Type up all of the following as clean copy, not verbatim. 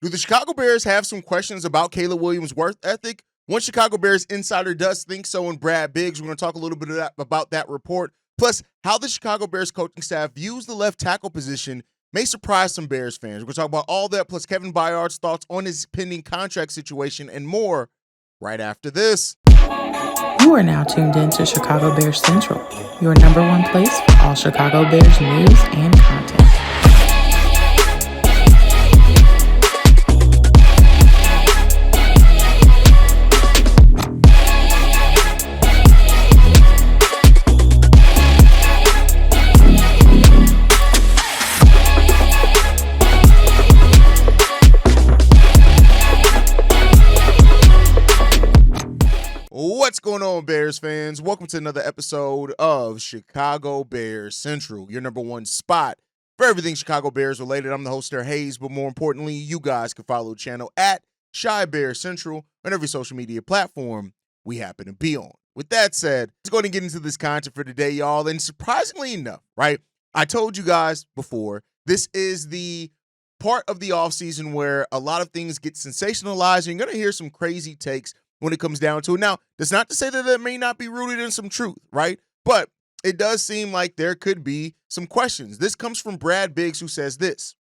Do the Chicago Bears have some questions about Caleb Williams' work ethic? One Chicago Bears insider does think so in Brad Biggs. We're going to talk a little bit about that report. Plus, how the Chicago Bears coaching staff views the left tackle position may surprise some Bears fans. We're going to talk about all that, plus Kevin Byard's thoughts on his pending contract situation and more right after this. You are now tuned in to Chicago Bears Central, your number one place for all Chicago Bears news and content. What's going on, Bears fans? Welcome to another episode of Chicago Bears Central, your number one spot for everything Chicago Bears related. I'm the host there, Hayes, but more importantly, you guys can follow the channel at Chi Bears Central on every social media platform we happen to be on. With that said, let's go ahead and get into this content for today, y'all. And surprisingly enough, right, I told you guys before, this is the part of the offseason where a lot of things get sensationalized. And you're going to hear some crazy takes when it comes down to it. Now, that's not to say that it may not be rooted in some truth, right? But it does seem like there could be some questions. This comes from Brad Biggs, who says this: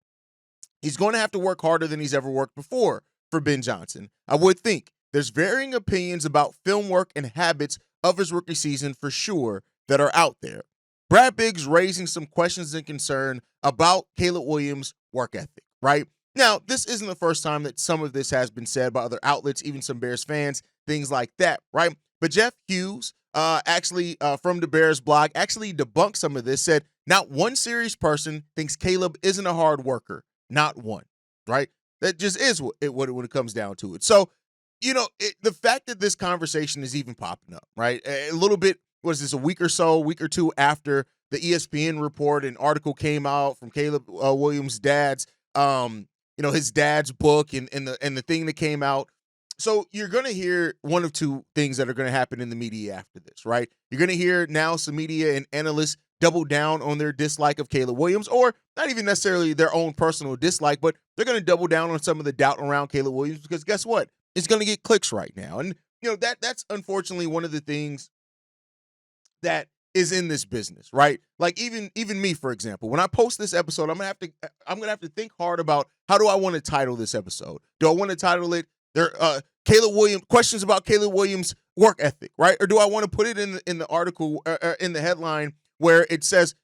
he's going to have to work harder than he's ever worked before for Ben Johnson. I would think there's varying opinions about film work and habits of his rookie season for sure that are out there. Brad Biggs raising some questions and concern about Caleb Williams' work ethic, right? Now, this isn't the first time that some of this has been said by other outlets, even some Bears fans, things like that, right? But Jeff Hughes, from the Bears blog, actually debunked some of this, said not one serious person thinks Caleb isn't a hard worker. Not one, right? That just is what it comes down to it. So, the fact that this conversation is even popping up, right? A little bit, a week or two after the ESPN report and article came out from Caleb Williams' dad's, his dad's book and the thing that came out. So you're going to hear one of two things that are going to happen in the media after this, right? You're going to hear now some media and analysts double down on their dislike of Caleb Williams, or not even necessarily their own personal dislike, but they're going to double down on some of the doubt around Caleb Williams because guess what? It's going to get clicks right now. And, that's unfortunately one of the things that is in this business, right? Like even me, for example, when I post this episode, I'm gonna have to think hard about how do I want to title this episode. Do I want to title it Caleb Williams questions about Caleb Williams' work ethic, right? Or do I want to put it in the article in the headline where it says,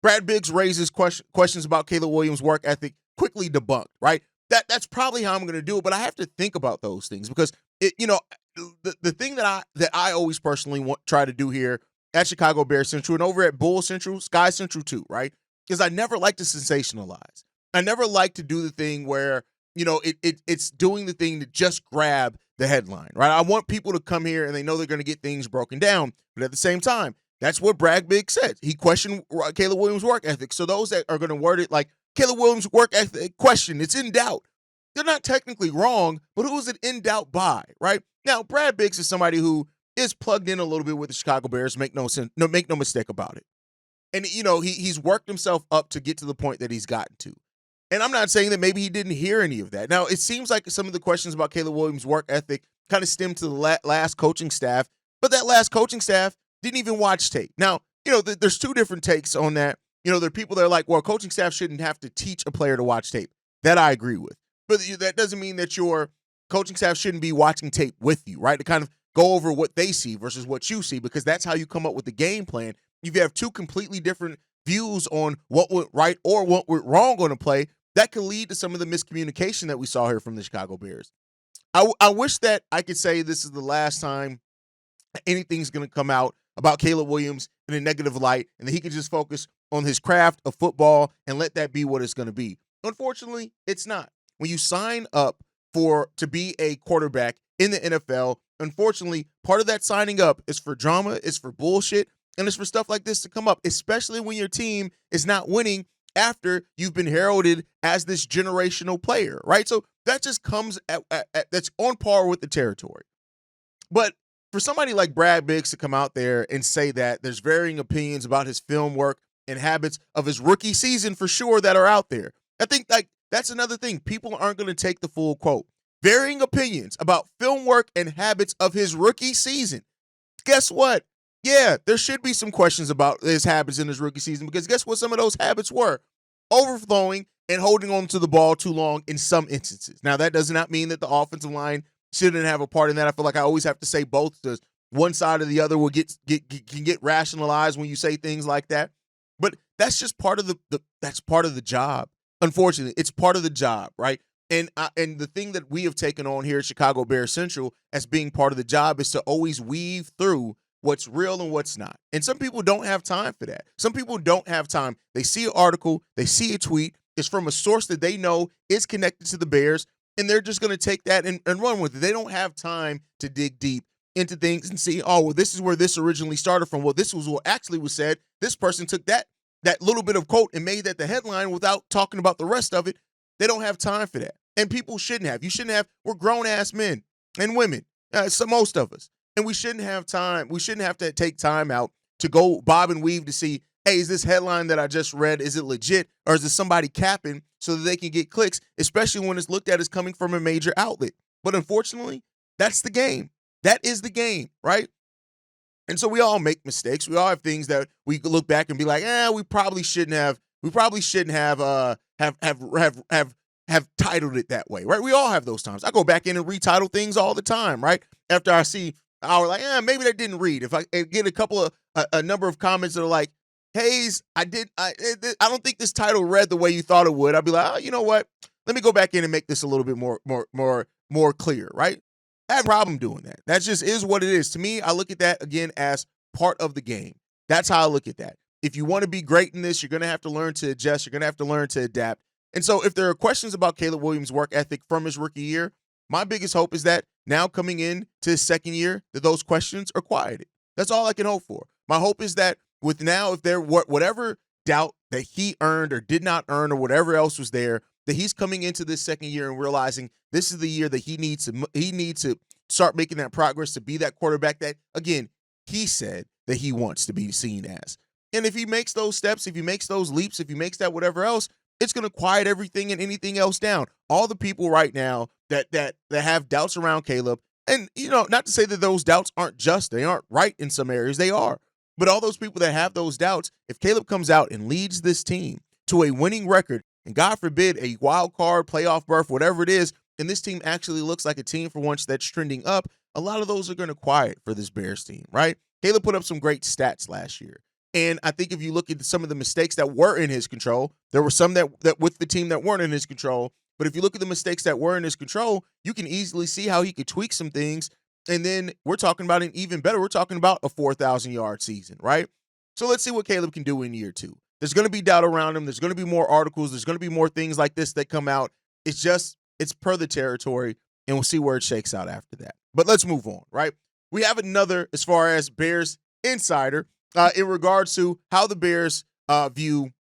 Brad Biggs raises questions about Caleb Williams' work ethic, quickly debunked, right? That's probably how I'm going to do it, but I have to think about those things because the thing that I always personally try to do here at Chicago Bears Central and over at Bull Central, Sky Central too, right? Because I never like to sensationalize. I never like to do the thing where, it's doing the thing to just grab the headline, right? I want people to come here and they know they're going to get things broken down. But at the same time, that's what Brad Biggs said. He questioned Caleb Williams' work ethic. So those that are going to word it like Caleb Williams' work ethic question, it's in doubt. They're not technically wrong, but who is it in doubt by, right? Now, Brad Biggs is somebody who is plugged in a little bit with the Chicago Bears. Make no mistake about it. And, he's worked himself up to get to the point that he's gotten to. And I'm not saying that maybe he didn't hear any of that. Now, it seems like some of the questions about Caleb Williams' work ethic kind of stemmed to the last coaching staff, but that last coaching staff didn't even watch tape. Now, there's two different takes on that. There are people that are like, well, coaching staff shouldn't have to teach a player to watch tape. That I agree with. But that doesn't mean that your coaching staff shouldn't be watching tape with you, right? To kind of go over what they see versus what you see, because that's how you come up with the game plan. If you have two completely different views on what went right or what went wrong on a play, that could lead to some of the miscommunication that we saw here from the Chicago Bears. I wish that I could say this is the last time anything's going to come out about Caleb Williams in a negative light and that he can just focus on his craft of football and let that be what it's going to be. Unfortunately, it's not. When you sign up to be a quarterback in the NFL, unfortunately, part of that signing up is for drama, is for bullshit, and it's for stuff like this to come up, especially when your team is not winning after you've been heralded as this generational player, right? So that just comes that's on par with the territory. But for somebody like Brad Biggs to come out there and say that there's varying opinions about his film work and habits of his rookie season for sure that are out there, I think like That's another thing. People aren't going to take the full quote. Varying opinions about film work and habits of his rookie season. Guess what? Yeah, there should be some questions about his habits in his rookie season, because guess what some of those habits were? Overflowing and holding on to the ball too long in some instances. Now, that does not mean that the offensive line shouldn't have a part in that. I feel like I always have to say both, because one side or the other will can get rationalized when you say things like that. But that's just part of that's part of the job. Unfortunately, it's part of the job, right? And the thing that we have taken on here at Chicago Bears Central as being part of the job is to always weave through what's real and what's not. And some people don't have time for that. Some people don't have time. They see an article, they see a tweet, it's from a source that they know is connected to the Bears, and they're just going to take that and run with it. They don't have time to dig deep into things and see, oh, well, this is where this originally started from. Well, this was what actually was said. This person took that little bit of quote and made that the headline without talking about the rest of it. They don't have time for that. And people shouldn't have. You shouldn't have. We're grown-ass men and women, so most of us. And we shouldn't have time. We shouldn't have to take time out to go bob and weave to see, hey, is this headline that I just read, is it legit? Or is it somebody capping so that they can get clicks, especially when it's looked at as coming from a major outlet? But unfortunately, that's the game. That is the game, right? And so we all make mistakes. We all have things that we look back and be like, we probably shouldn't have. We probably shouldn't have titled it that way, right? We all have those times. I go back in and retitle things all the time, right? After I see, I was like, maybe that didn't read. If I get a couple of a number of comments that are like, Hayes, I don't think this title read the way you thought it would. I'd be like, you know what? Let me go back in and make this a little bit more clear, right? I have a problem doing that. That just is what it is. To me, I look at that, again, as part of the game. That's how I look at that. If you want to be great in this, you're going to have to learn to adjust. You're going to have to learn to adapt. And so if there are questions about Caleb Williams' work ethic from his rookie year, my biggest hope is that now coming in to his second year, that those questions are quieted. That's all I can hope for. My hope is that with now, if there were whatever doubt that he earned or did not earn or whatever else was there, that he's coming into this second year and realizing this is the year that he needs to start making that progress to be that quarterback that, again, he said that he wants to be seen as. And if he makes those steps, if he makes those leaps, if he makes that whatever else, it's going to quiet everything and anything else down. All the people right now that have doubts around Caleb, and, not to say that those doubts aren't just, they aren't right in some areas, they are. But all those people that have those doubts, if Caleb comes out and leads this team to a winning record, and God forbid a wild card, playoff berth, whatever it is, and this team actually looks like a team for once that's trending up, a lot of those are going to quiet for this Bears team, right? Caleb put up some great stats last year. And I think if you look at some of the mistakes that were in his control, there were some that with the team that weren't in his control. But if you look at the mistakes that were in his control, you can easily see how he could tweak some things. And then we're talking about an even better. We're talking about a 4,000-yard season, right? So let's see what Caleb can do in year two. There's going to be doubt around him. There's going to be more articles. There's going to be more things like this that come out. It's per the territory, and we'll see where it shakes out after that. But let's move on, right? We have another, as far as Bears insider, in regards to how the Bears view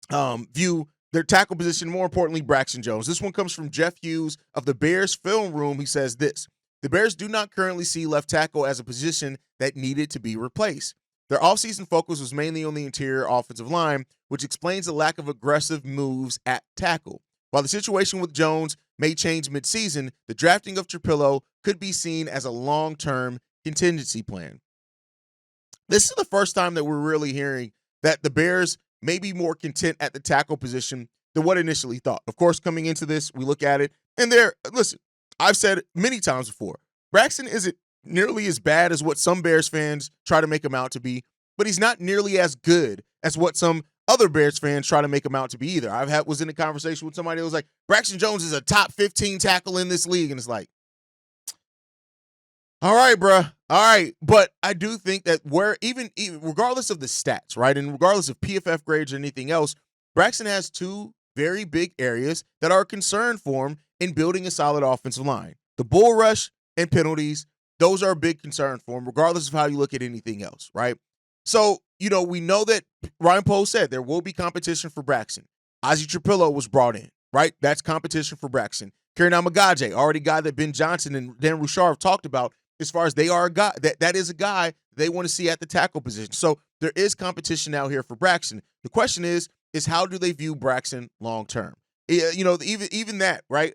their tackle position, more importantly, Braxton Jones. This one comes from Jeff Hughes of the Bears film room. He says this: the Bears do not currently see left tackle as a position that needed to be replaced. Their offseason focus was mainly on the interior offensive line, which explains the lack of aggressive moves at tackle. While the situation with Jones may change midseason, the drafting of Trapillo could be seen as a long-term contingency plan. This is the first time that we're really hearing that the Bears may be more content at the tackle position than what initially thought. Of course, coming into this, we look at it, and listen, I've said it many times before, Braxton isn't nearly as bad as what some Bears fans try to make him out to be, but he's not nearly as good as what some other Bears fans try to make him out to be either. Was in a conversation with somebody that was like, Braxton Jones is a top 15 tackle in this league, and it's like, all right, bruh. All right. But I do think that even regardless of the stats, right, and regardless of PFF grades or anything else, Braxton has two very big areas that are a concern for him in building a solid offensive line. The bull rush and penalties, those are a big concern for him, regardless of how you look at anything else, right? So, we know that Ryan Poles said there will be competition for Braxton. Ozzie Trapillo was brought in, right? That's competition for Braxton. Kieran Amagaje, already a guy that Ben Johnson and Dan Rouchard have talked about, as far as they are a guy that is a guy they want to see at the tackle position. So there is competition out here for Braxton. The question is how do they view Braxton long term? Even that, right?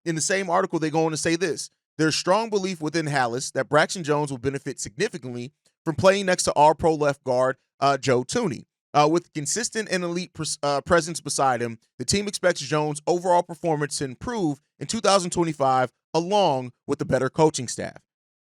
In the same article, they go on to say this. There's strong belief within Hallis that Braxton Jones will benefit significantly from playing next to All-Pro left guard Joe Tunney. With consistent and elite presence beside him, the team expects Jones' overall performance to improve in 2025, along with the better coaching staff.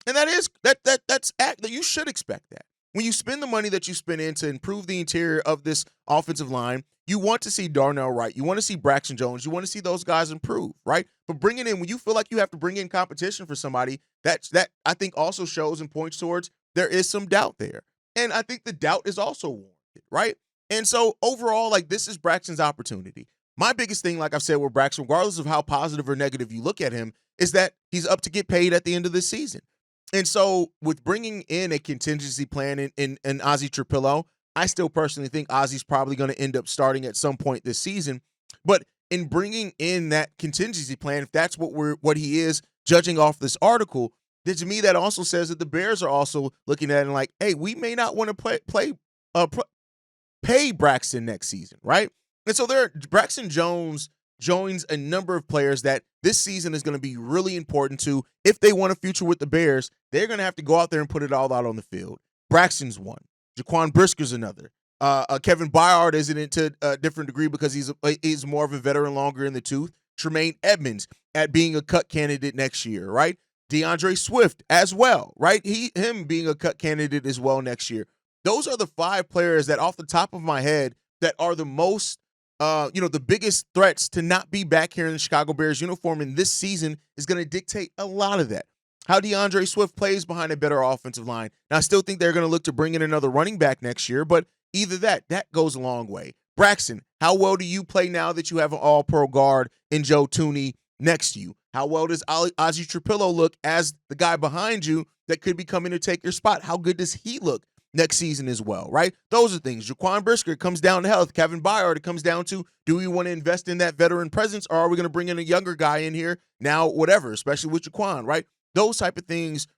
And that's you should expect that. When you spend the money that you spend in to improve the interior of this offensive line, you want to see Darnell Wright, you want to see Braxton Jones, you want to see those guys improve, right? But bringing in, when you feel like you have to bring in competition for somebody, that I think also shows and points towards there is some doubt there. And I think the doubt is also warranted, right? And so overall, like, this is Braxton's opportunity. My biggest thing, like I've said with Braxton, regardless of how positive or negative you look at him, is that he's up to get paid at the end of this season. And so with bringing in a contingency plan in Ozzy Trapillo, I still personally think Ozzy's probably going to end up starting at some point this season. But in bringing in that contingency plan, if that's what he is, judging off this article, then to me that also says that the Bears are also looking at it like, hey, we may not want to pay Braxton next season, right? And so Braxton Jones joins a number of players that this season is going to be really important to. If they want a future with the Bears, they're going to have to go out there and put it all out on the field. Braxton's one. Jaquan Brisker's another. Kevin Byard isn't into a different degree because he's more of a veteran, longer in the tooth. Tremaine Edmonds at being a cut candidate next year, right? DeAndre Swift as well, right? Him being a cut candidate as well next year. Those are the 5 players that off the top of my head that are the most the biggest threats to not be back here in the Chicago Bears uniform in this season is going to dictate a lot of that. How DeAndre Swift plays behind a better offensive line. Now, I still think they're going to look to bring in another running back next year, but either that goes a long way. Braxton, how well do you play now that you have an all-pro guard in Joe Tunney next to you? How well does Ozzy Trapillo look as the guy behind you that could be coming to take your spot? How good does he look next season as well, right? Those are things. Jaquan Brisker, it comes down to health. Kevin Byard, it comes down to, do we want to invest in that veteran presence, or are we going to bring in a younger guy in here now, whatever, especially with Jaquan, right? Those type of things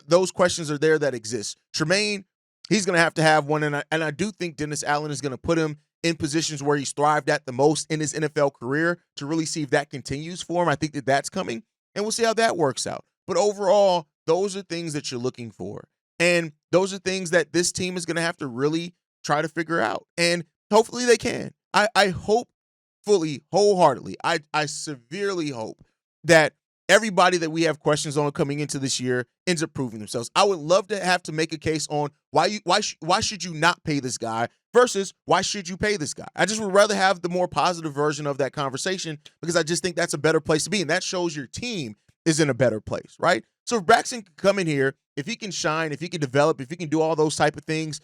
those questions are there that exist. Tremaine, he's going to have one, and I do think Dennis Allen is going to put him in positions where he's thrived at the most in his NFL career to really see if that continues for him. I think that's coming, and we'll see how that works out. But overall, those are things that you're looking for. And those are things that this team is going to have to really try to figure out. And hopefully they can. I hope fully, wholeheartedly, I severely hope that everybody that we have questions on coming into this year ends up proving themselves. I would love to have to make a case on why should you not pay this guy versus why should you pay this guy. I just would rather have the more positive version of that conversation because I just think that's a better place to be. And that shows your team is in a better place, right? So if Braxton can come in here, if he can shine, if he can develop, if he can do all those type of things,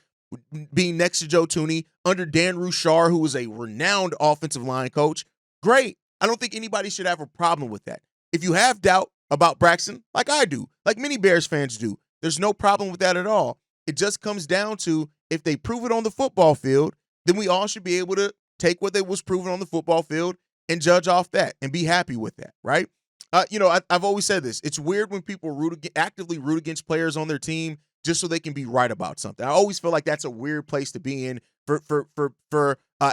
being next to Joe Tunney, under Dan Rouchar, who is a renowned offensive line coach, great. I don't think anybody should have a problem with that. If you have doubt about Braxton, like I do, like many Bears fans do, there's no problem with that at all. It just comes down to if they prove it on the football field, then we all should be able to take what they was proven on the football field and judge off that and be happy with that, right? I've always said this. It's weird when people actively root against players on their team just so they can be right about something. I always feel like that's a weird place to be in for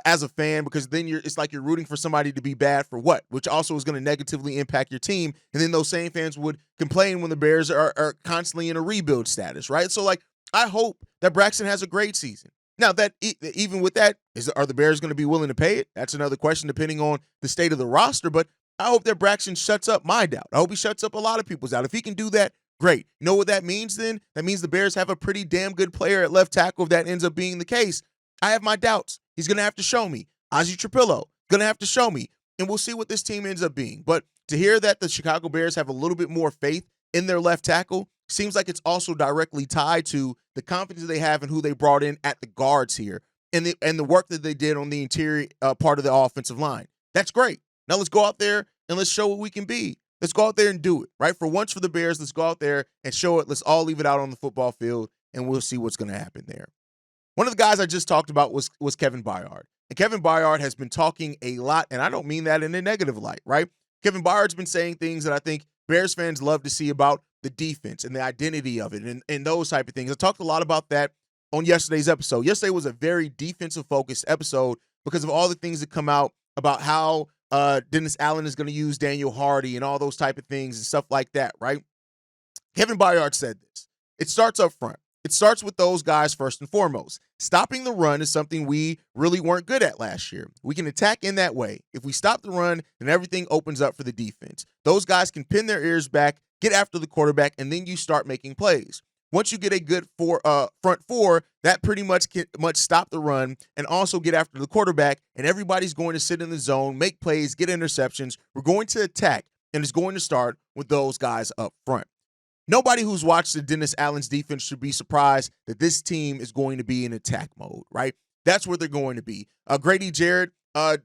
as a fan, because then it's like you're rooting for somebody to be bad for what, which also is going to negatively impact your team. And then those same fans would complain when the Bears are constantly in a rebuild status, right? So like, I hope that Braxton has a great season. Now, that even with that, are the Bears going to be willing to pay it? That's another question depending on the state of the roster. But I hope that Braxton shuts up my doubt. I hope he shuts up a lot of people's doubt. If he can do that, great. You know what that means then? That means the Bears have a pretty damn good player at left tackle if that ends up being the case. I have my doubts. He's going to have to show me. Ozzy Trapillo, going to have to show me. And we'll see what this team ends up being. But to hear that the Chicago Bears have a little bit more faith in their left tackle seems like it's also directly tied to the confidence they have in who they brought in at the guards here and the work that they did on the interior part of the offensive line. That's great. Now let's go out there and let's show what we can be. Let's go out there and do it, right? For once for the Bears, let's go out there and show it. Let's all leave it out on the football field, and we'll see what's going to happen there. One of the guys I just talked about was Kevin Byard. And Kevin Byard has been talking a lot, and I don't mean that in a negative light, right? Kevin Byard's been saying things that I think Bears fans love to see about the defense and the identity of it and those type of things. I talked a lot about that on yesterday's episode. Yesterday was a very defensive-focused episode because of all the things that come out about how Dennis Allen is going to use Daniel Hardy and all those type of things and stuff like that, right? Kevin Byard said this. It starts up front. It starts with those guys first and foremost. Stopping the run is something we really weren't good at last year. We can attack in that way. If we stop the run, then everything opens up for the defense. Those guys can pin their ears back, get after the quarterback, and then you start making plays. Once you get a good front four, that pretty much can stop the run and also get after the quarterback, and everybody's going to sit in the zone, make plays, get interceptions. We're going to attack, and it's going to start with those guys up front. Nobody who's watched the Dennis Allen's defense should be surprised that this team is going to be in attack mode, right? That's where they're going to be. Grady Jarrett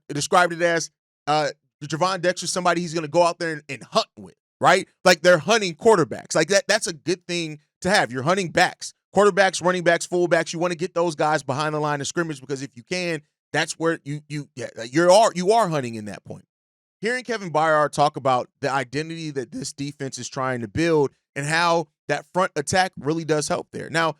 described it as Javon Dexter, somebody he's going to go out there and hunt with, right? Like they're hunting quarterbacks. Like that's a good thing to have. You're hunting backs, quarterbacks, running backs, fullbacks. You want to get those guys behind the line of scrimmage because if you can, that's where you are hunting in that point. Hearing Kevin Byard talk about the identity that this defense is trying to build and how that front attack really does help there. Now,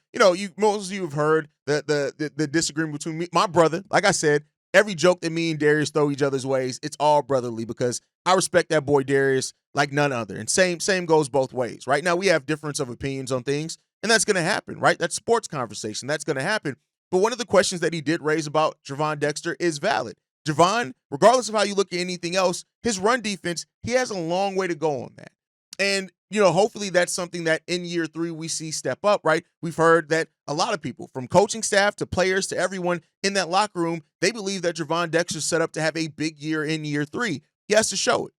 most of you have heard the disagreement between me, my brother. Like I said, every joke that me and Darius throw each other's ways, it's all brotherly because I respect that boy Darius like none other. And same goes both ways. Right now, we have difference of opinions on things, and that's going to happen, right? That's sports conversation. That's going to happen. But one of the questions that he did raise about Javon Dexter is valid. Javon, regardless of how you look at anything else, his run defense, he has a long way to go on that. And, hopefully that's something that in year 3 we see step up, right? We've heard that a lot of people, from coaching staff to players to everyone in that locker room, they believe that Javon Dexter's set up to have a big year in year 3. He has to show it.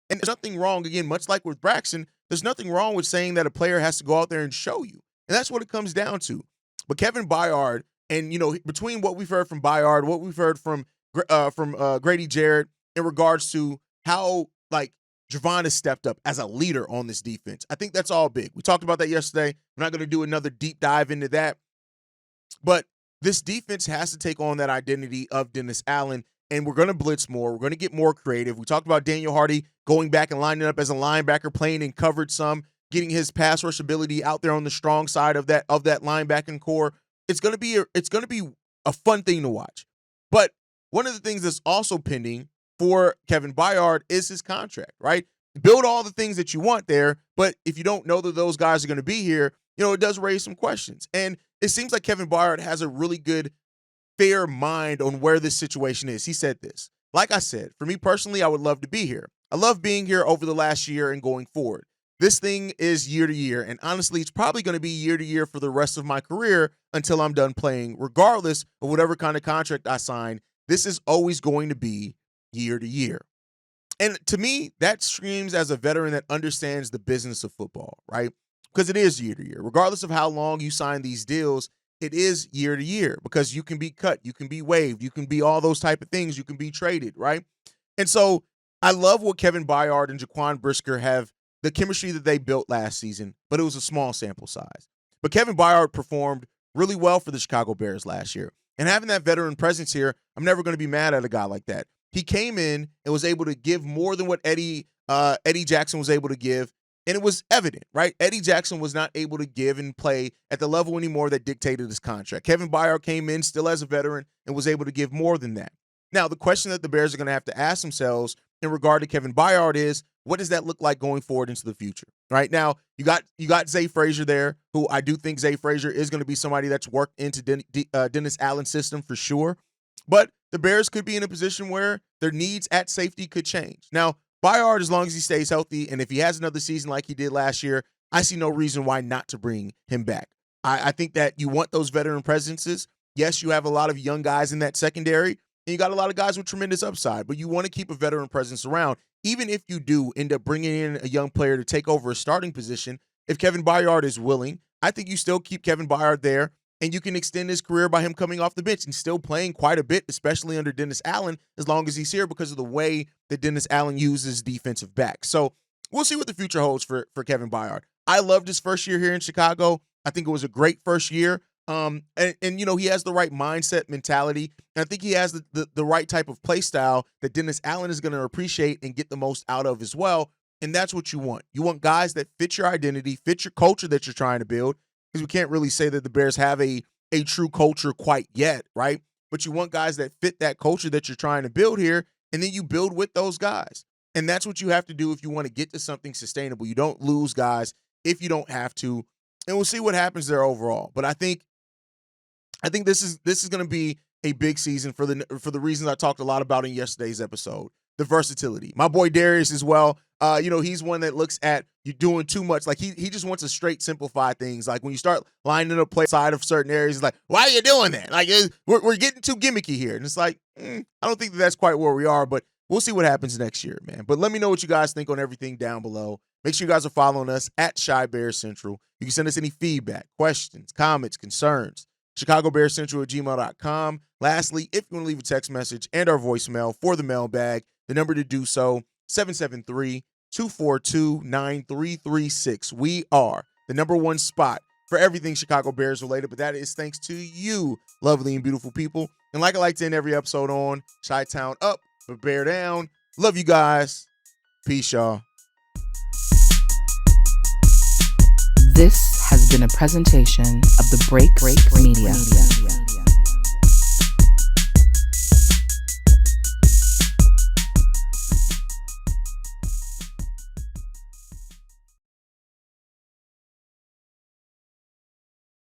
And there's nothing wrong, again, much like with Braxton, there's nothing wrong with saying that a player has to go out there and show you. And that's what it comes down to. But Kevin Byard, and, between what we've heard from Byard, what we've heard from Grady Jarrett in regards to how, Javon has stepped up as a leader on this defense. I think that's all big. We talked about that yesterday. I'm not going to do another deep dive into that. But this defense has to take on that identity of Dennis Allen, and we're going to blitz more. We're going to get more creative. We talked about Daniel Hardy going back and lining up as a linebacker, playing in coverage some, getting his pass rush ability out there on the strong side of that linebacking core. It's going to be a fun thing to watch. But one of the things that's also pending for Kevin Byard is his contract, right? Build all the things that you want there, but if you don't know that those guys are going to be here, it does raise some questions. And it seems like Kevin Byard has a really good, fair mind on where this situation is. He said this. Like I said, for me personally, I would love to be here. I love being here over the last year and going forward. This thing is year to year, and honestly, it's probably going to be year to year for the rest of my career until I'm done playing, regardless of whatever kind of contract I sign. This is always going to be year to year. And to me, that screams as a veteran that understands the business of football, right? Because it is year to year. Regardless of how long you sign these deals, it is year to year because you can be cut, you can be waived, you can be all those type of things, you can be traded, right? And so I love what Kevin Byard and Jaquan Brisker have, the chemistry that they built last season, but it was a small sample size. But Kevin Byard performed really well for the Chicago Bears last year. And having that veteran presence here, I'm never going to be mad at a guy like that. He came in and was able to give more than what Eddie Jackson was able to give, and it was evident, right? Eddie Jackson was not able to give and play at the level anymore that dictated his contract. Kevin Byard came in still as a veteran and was able to give more than that. Now, the question that the Bears are going to have to ask themselves in regard to Kevin Byard is, what does that look like going forward into the future? Right now, you got Zay Frazier there, who I do think Zay Frazier is going to be somebody that's worked into Dennis Allen's system for sure. But the Bears could be in a position where their needs at safety could change. Now, Byard, as long as he stays healthy, and if he has another season like he did last year, I see no reason why not to bring him back. I think that you want those veteran presences. Yes, you have a lot of young guys in that secondary, and you got a lot of guys with tremendous upside, but you want to keep a veteran presence around. Even if you do end up bringing in a young player to take over a starting position, if Kevin Byard is willing, I think you still keep Kevin Byard there, and you can extend his career by him coming off the bench and still playing quite a bit, especially under Dennis Allen, as long as he's here because of the way that Dennis Allen uses defensive backs. So we'll see what the future holds for Kevin Byard. I loved his first year here in Chicago. I think it was a great first year. And he has the right mindset, mentality, and I think he has the right type of play style that Dennis Allen is going to appreciate and get the most out of as well. And that's what you want. You want guys that fit your identity, fit your culture that you're trying to build, because we can't really say that the Bears have a true culture quite yet, right? But you want guys that fit that culture that you're trying to build here, and then you build with those guys. And that's what you have to do if you want to get to something sustainable. You don't lose guys if you don't have to, and we'll see what happens there overall. But I think this is going to be a big season for the reasons I talked a lot about in yesterday's episode. The versatility. My boy Darius as well. He's one that looks at you doing too much. Like he just wants to straight simplify things. Like when you start lining up play side of certain areas, it's like, why are you doing that? Like we're getting too gimmicky here. And it's like, I don't think that's quite where we are, but we'll see what happens next year, man. But let me know what you guys think on everything down below. Make sure you guys are following us at Shy Bears Central. You can send us any feedback, questions, comments, concerns. ChicagoBearsCentral@gmail.com. Lastly, if you want to leave a text message and our voicemail for the mailbag, the number to do so, 773-242-9336. We are the number one spot for everything Chicago Bears related, but that is thanks to you, lovely and beautiful people. And like I like to end every episode on, Chi-Town up, but Bear down. Love you guys. Peace, y'all. This has been a presentation of the Break Media.